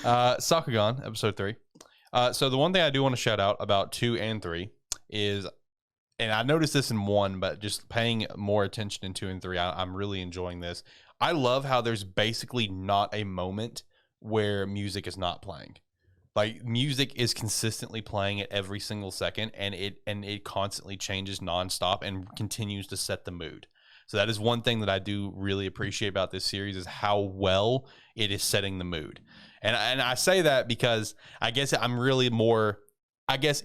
Sakugan, episode 3. So the one thing I do want to shout out about 2 and 3 is, and I noticed this in 1, but just paying more attention in 2 and 3, I'm really enjoying this. I love how there's basically not a moment where music is not playing. Like, music is consistently playing at every single second, and it constantly changes nonstop and continues to set the mood. So that is one thing that I do really appreciate about this series, is how well it is setting the mood. And I say that because I guess I'm really more,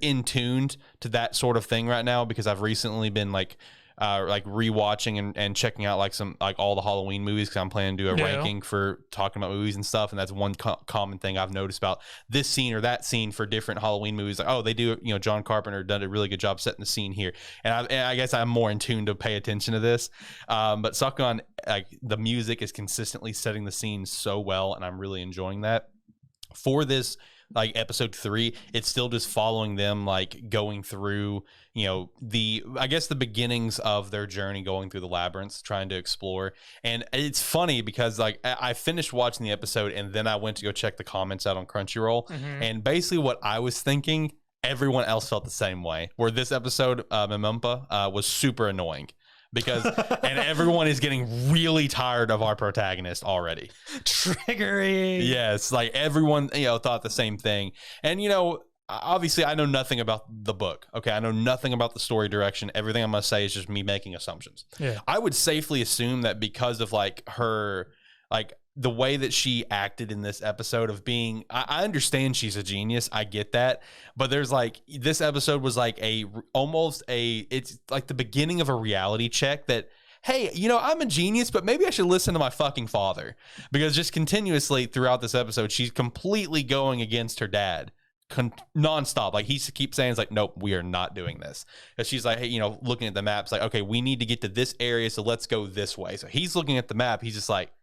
in tuned to that sort of thing right now, because I've recently been like rewatching and checking out like all the Halloween movies, because I'm planning to do a ranking for talking about movies and stuff. And that's one common thing I've noticed about this scene or that scene for different Halloween movies. Like, oh, they do, John Carpenter done a really good job setting the scene here. And I guess I'm more in tune to pay attention to this. But Sakugan, like, the music is consistently setting the scene so well, and I'm really enjoying that. For this, like, episode 3, it's still just following them, like, going through, the beginnings of their journey, going through the labyrinths, trying to explore. And it's funny because, like, I finished watching the episode and then I went to go check the comments out on Crunchyroll. And basically what I was thinking, everyone else felt the same way, where this episode, Memumpa, was super annoying. Because and everyone is getting really tired of our protagonist already. Triggering. Yes, like everyone, thought the same thing. And obviously I know nothing about the book. Okay, I know nothing about the story direction. Everything I'm gonna say is just me making assumptions. Yeah. I would safely assume that because of like her, like, the way that she acted in this episode of being, I understand she's a genius, I get that, but there's like, this episode was like it's like the beginning of a reality check that, hey, I'm a genius, but maybe I should listen to my fucking father. Because just continuously throughout this episode, she's completely going against her dad nonstop. Like, he keeps saying, it's like, nope, we are not doing this. Because she's like, hey, looking at the maps, like, okay, we need to get to this area, so let's go this way. So he's looking at the map, he's just like,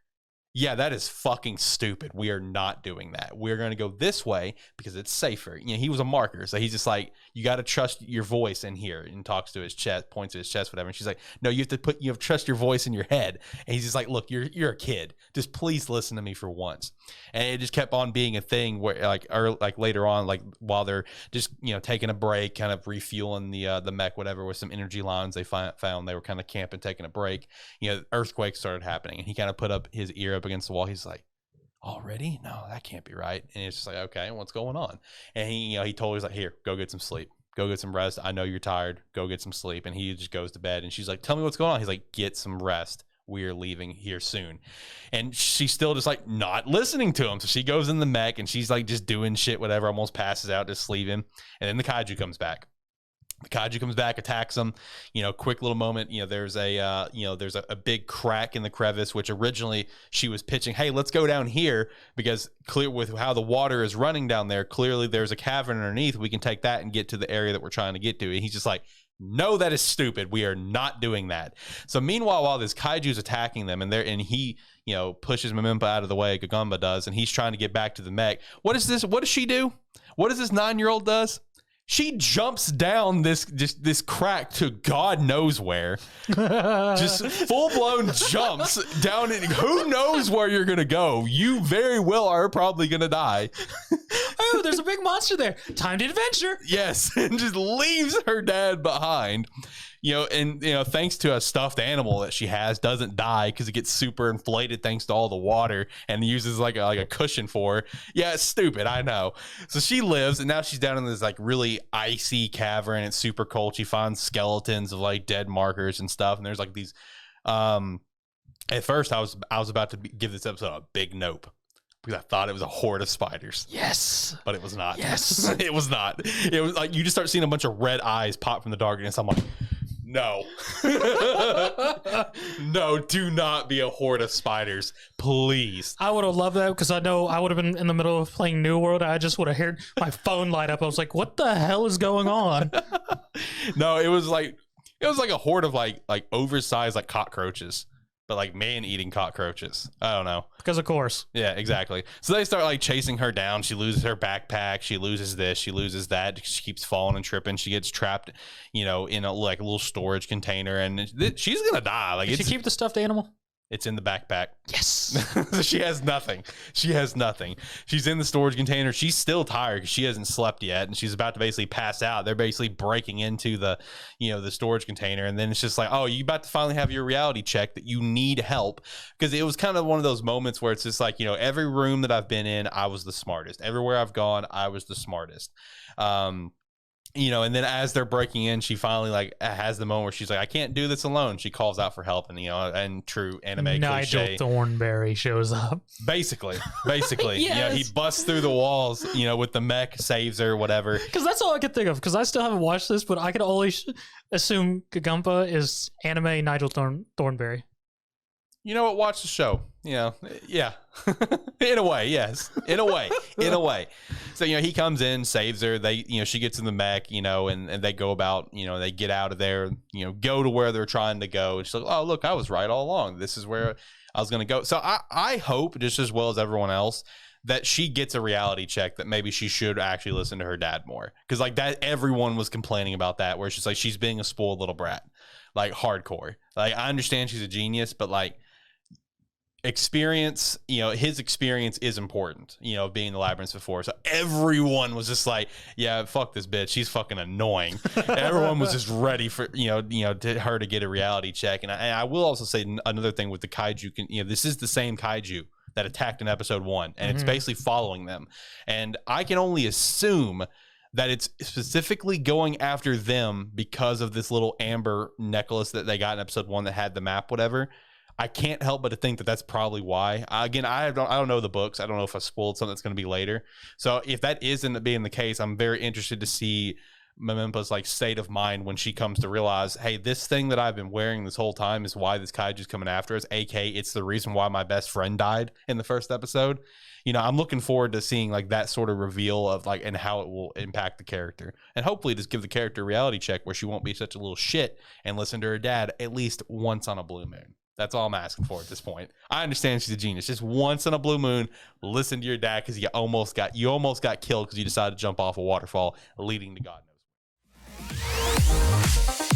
yeah, that is fucking stupid. We are not doing that. We're going to go this way because it's safer. He was a marker. So he's just like, you got to trust your voice in here, and talks to his chest, points to his chest, whatever. And she's like, no, you have to trust your voice in your head. And he's just like, look, you're a kid. Just please listen to me for once. And it just kept on being a thing where like later on, like while they're just, taking a break, kind of refueling the mech, whatever, with some energy lines they found, they were kind of camping, taking a break. Earthquakes started happening, and he kind of put up his ear up against the wall. He's like, already? No, that can't be right. And it's just like, okay, what's going on? And he told her, he's like, here, go get some sleep. Go get some rest. I know you're tired. Go get some sleep. And he just goes to bed. And she's like, tell me what's going on. He's like, get some rest. We're leaving here soon. And she's still just like not listening to him. So she goes in the mech and she's like just doing shit, whatever, almost passes out, just sleeping. And then the kaiju comes back. The kaiju comes back, attacks them. Quick little moment. There's a big crack in the crevice, which originally she was pitching, hey, let's go down here, because clear with how the water is running down there, clearly there's a cavern underneath. We can take that and get to the area that we're trying to get to. And he's just like, no, that is stupid. We are not doing that. So meanwhile, while this kaiju's attacking them, and he, pushes Memumpa out of the way, Gagamba does, and he's trying to get back to the mech. What is this? What does she do? What does this 9-year-old does? She jumps down this crack to God knows where. Just full-blown jumps down. Who knows where you're going to go? You very well are probably going to die. Oh, there's a big monster there. Time to adventure. Yes, and just leaves her dad behind. Thanks to a stuffed animal that she has, doesn't die because it gets super inflated thanks to all the water, and uses like a cushion for her. Yeah, it's stupid, I know. So she lives, and now she's down in this like really icy cavern. It's super cold. She finds skeletons of like dead markers and stuff, and there's like these. At first, I was about to give this episode a big nope, because I thought it was a horde of spiders. Yes. But it was not. Yes. It was not. It was like you just start seeing a bunch of red eyes pop from the darkness. I'm like, no. No, do not be a horde of spiders, please. I would have loved that, because I know I would have been in the middle of playing New World. I just would have heard my phone light up. I was like, what the hell is going on? No, it was like a horde of like oversized like cockroaches. But like man-eating cockroaches. I don't know. Because of course. Yeah, exactly. So they start like chasing her down. She loses her backpack. She loses this. She loses that. She keeps falling and tripping. She gets trapped, in a little storage container, and she's gonna die. Like, Did she keep the stuffed animal? It's in the backpack. Yes. So she has nothing. She's in the storage container. She's still tired because she hasn't slept yet, and she's about to basically pass out. They're basically breaking into the storage container, and then it's just like, oh, you about to finally have your reality check that you need help, because it was kind of one of those moments where it's just like, every room that I've been in, I was the smartest. Everywhere I've gone, I was the smartest. And then as they're breaking in, she finally like has the moment where she's like, I can't do this alone. She calls out for help, and true anime Nigel cliche. Thornberry shows up. Basically. Yes. He busts through the walls, with the mech, saves her, whatever. Because that's all I could think of. Because I still haven't watched this, but I could always assume Kagumpa is anime Nigel Thornberry. You know what? Watch the show. Yeah. In a way, yes. In a way. So, he comes in, saves her. They, she gets in the mech, and they go about, they get out of there, go to where they're trying to go. And she's like, oh, look, I was right all along. This is where I was going to go. So I hope, just as well as everyone else, that she gets a reality check that maybe she should actually listen to her dad more. Because like that, everyone was complaining about that, where she's like, she's being a spoiled little brat, like hardcore. Like, I understand she's a genius, but like, experience, his experience is important, being in the labyrinths before. So everyone was just like, yeah, fuck this bitch, she's fucking annoying. Everyone was just ready for her to get a reality check. And I will also say another thing with the kaiju, this is the same kaiju that attacked in episode 1, and it's basically following them, and I can only assume that it's specifically going after them because of this little amber necklace that they got in episode 1 that had the map, whatever. I can't help but to think that that's probably why. Again, I don't know the books. I don't know if I spoiled something that's going to be later. So if that isn't being the case, I'm very interested to see Mamempa's like state of mind when she comes to realize, hey, this thing that I've been wearing this whole time is why this kaiju's coming after us. AK, it's the reason why my best friend died in the first episode. I'm looking forward to seeing like that sort of reveal of like, and how it will impact the character, and hopefully just give the character a reality check where she won't be such a little shit and listen to her dad at least once on a blue moon. That's all I'm asking for at this point. I understand she's a genius. Just once in a blue moon, listen to your dad, because you almost got killed because you decided to jump off a waterfall leading to God knows where.